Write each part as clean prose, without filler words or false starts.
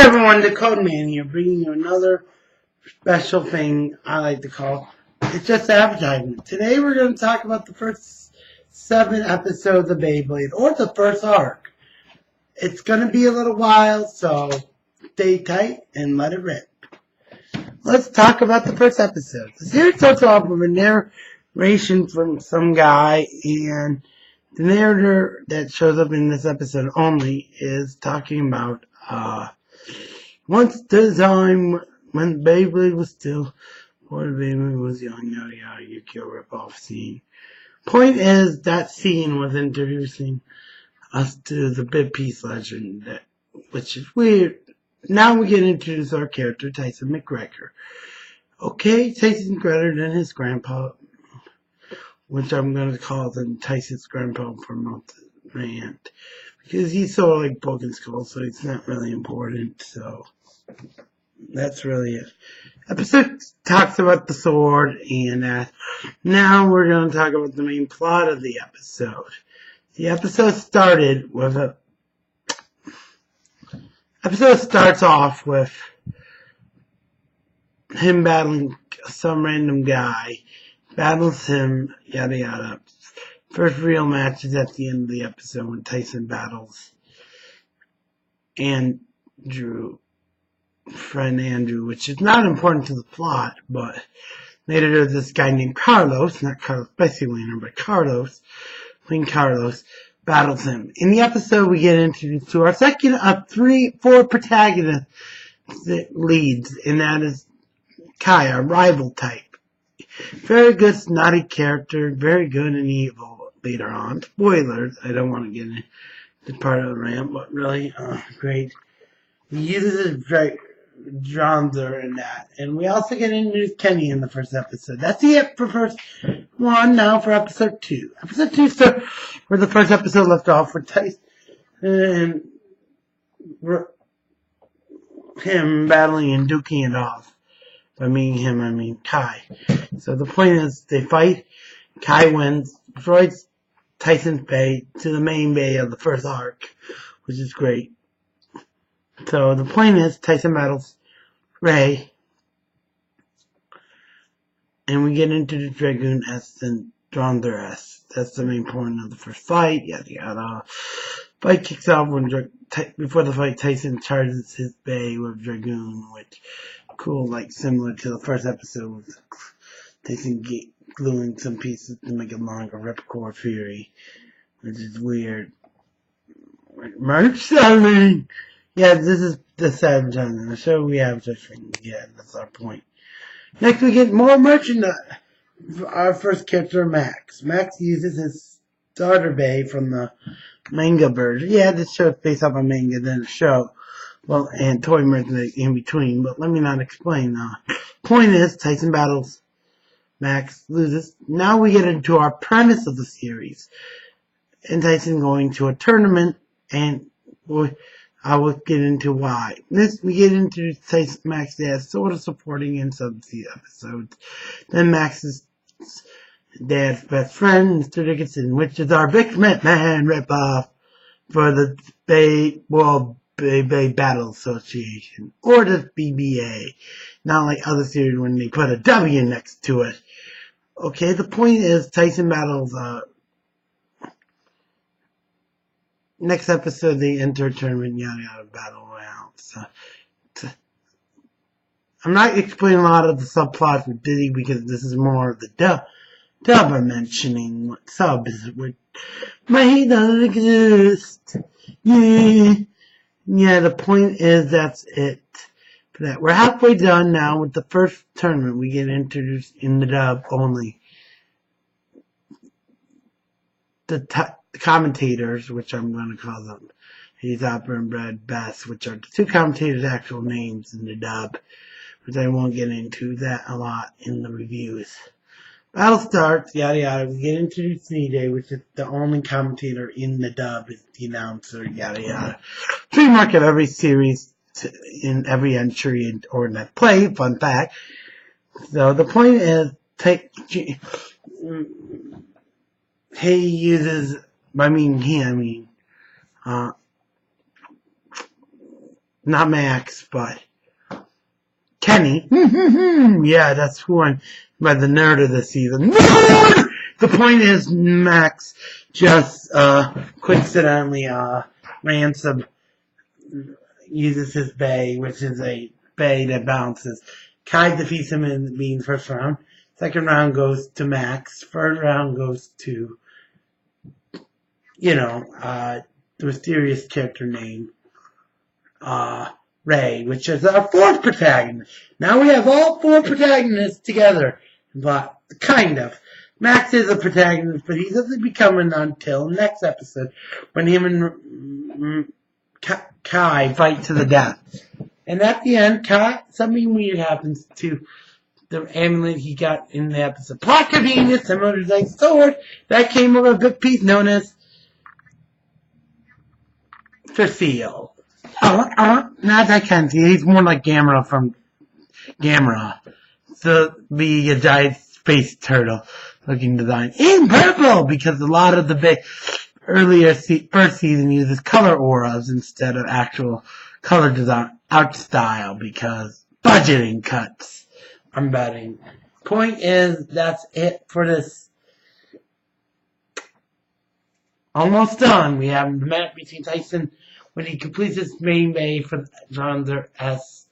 everyone, the Code Man here, bringing you another special thing I like to call It's Just Advertisement. Today we're going to talk about the first 7 episodes of Beyblade, or the first arc. It's going to be a little while, so stay tight and let it rip. Let's talk about the first episode. The series starts off with a narration from some guy, and the narrator that shows up in this episode only is talking about, once the time when Beyblade was still, before the Beyblade was young, yada yada, Yukio rip-off scene. Point is, that scene was introducing us to the Big Piece legend, which is weird. Now we get introduced our character, Tyson McGregor. Okay, Tyson's greater than his grandpa, which I'm going to call him Tyson's grandpa for months, man. Because he's sort of like Broken Skull, so it's not really important, so that's really it. Episode talks about the sword, and now we're going to talk about the main plot of the episode. The episode starts off with him battling some random guy, battles him, yada yada. First real match is at the end of the episode when Tyson battles friend Andrew, which is not important to the plot, but later there's this guy named Carlos, not Carlos Spicy Wiener, but Carlos, playing Carlos, battles him. In the episode, we get introduced to our second of 4 protagonist leads, and that is Kai, our rival type. Very good snotty character, very good and evil later on. Spoilers, I don't want to get into part of the rant, but really, great. He uses his genre in that. And we also get introduced Kenny in the first episode. That's it for first one. Now for episode 2. Episode 2 starts where the first episode left off with Tyson and him battling and duking it off. By meaning him, I mean Kai. So the point is, they fight, Kai wins, destroys Tyson's bay to the main bay of the first arc, which is great. So the point is, Tyson battles Ray, and we get into the Dragoon S and Dronder S. That's the main point of the first fight, yada yada. Fight kicks off before the fight, Tyson charges his bay with Dragoon, which cool, like similar to the first episode with Tyson gluing some pieces to make it longer, Ripcord Fury, which is weird. Merch selling! Yeah, this is the advertising. The show we have such things. Yeah, that's our point. Next we get more merchandise. Our first character, Max. Max uses his starter bay from the manga version. Yeah, this show is based off a manga than a show. Well, and toy merchandise in between, but let me not explain now. Point is, Tyson battles, Max loses. Now we get into our premise of the series. And Tyson going to a tournament, and I will get into why. We get into Max's dad sort of supporting in some episodes. Then Max's dad's best friend, Mr. Dickinson, which is our Big Man ripoff for the Bay Battle Association, or the BBA. Not like other series when they put a W next to it. Okay, the point is, Tyson battles, next episode they enter a tournament, yada yada, battle royale. So, I'm not explaining a lot of the subplots with Diddy because this is more of the dub I'm mentioning what sub is, which he doesn't exist. Yeah, the point is that's it for that. We're halfway done now with the first tournament. We get introduced in the dub only. The commentators, which I'm going to call them, He's Opera and Brad Bass, which are the 2 commentators' actual names in the dub, which I won't get into that a lot in the reviews. Battle starts, yada yada. We get introduced to DJ, which is the only commentator in the dub, is the announcer, yada yada. Trademark of every series in every entry or net play, fun fact. So the point is, he uses, not Max, but Kenny. Yeah, that's who I'm by the nerd of the season. Nerd! The point is, Max just coincidentally uses his bay, which is a bay that bounces. Kai defeats him in the first round. Second round goes to Max. Third round goes to, the mysterious character name, Ray, which is our fourth protagonist. Now we have all four protagonists together, but kind of. Max is a protagonist, but he doesn't become one until next episode when him and Kai fight to the death. And at the end, something weird happens to the amulet he got in the episode. Plot convenience, similar to Zay's sword, that came with a big piece known as Cecile. Not that kind of thing. He's more like Gamera from Gamera. So, be a giant space turtle looking design. In purple! Because a lot of the earlier first season uses color auras instead of actual color design art style because budgeting cuts. I'm betting. Point is, that's it for this. Almost done. We have the match between Tyson when he completes his main bay for Dragoon S.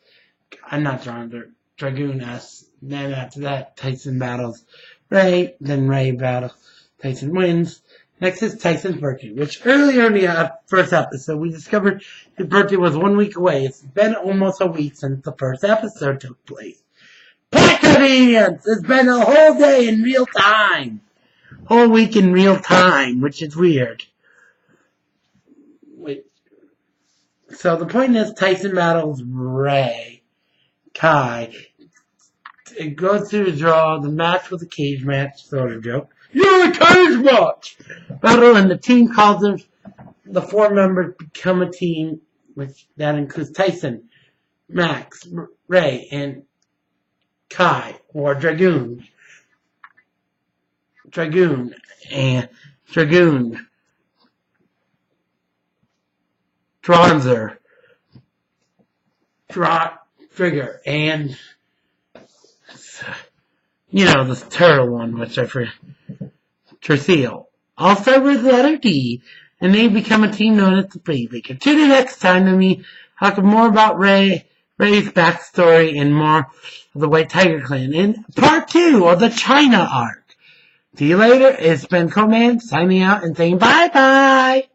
Then after that, Tyson battles Ray. Then Ray battles Tyson wins. Next is Tyson's birthday, which earlier in the first episode, we discovered his birthday was 1 week away. It's been almost a week since the first episode took place. Plot convenience! It's been a whole day in real time. Whole week in real time, which is weird. So the point is, Tyson battles Ray. Kai. It goes to the draw. The match was a cage match, sort of joke. You're a cage match! Battle, and the team calls them. The four members become a team, which that includes Tyson, Max, Ray, and Kai, or Dragoon. Trigger, and the turtle one, which I forget, Cecile. All start with the letter D, and they become a team known as the Beyblade. Tune in next time to me talking more about Ray's backstory and more of the White Tiger Clan in part 2 of the China arc. See you later. It's Ben Coleman signing out and saying bye-bye.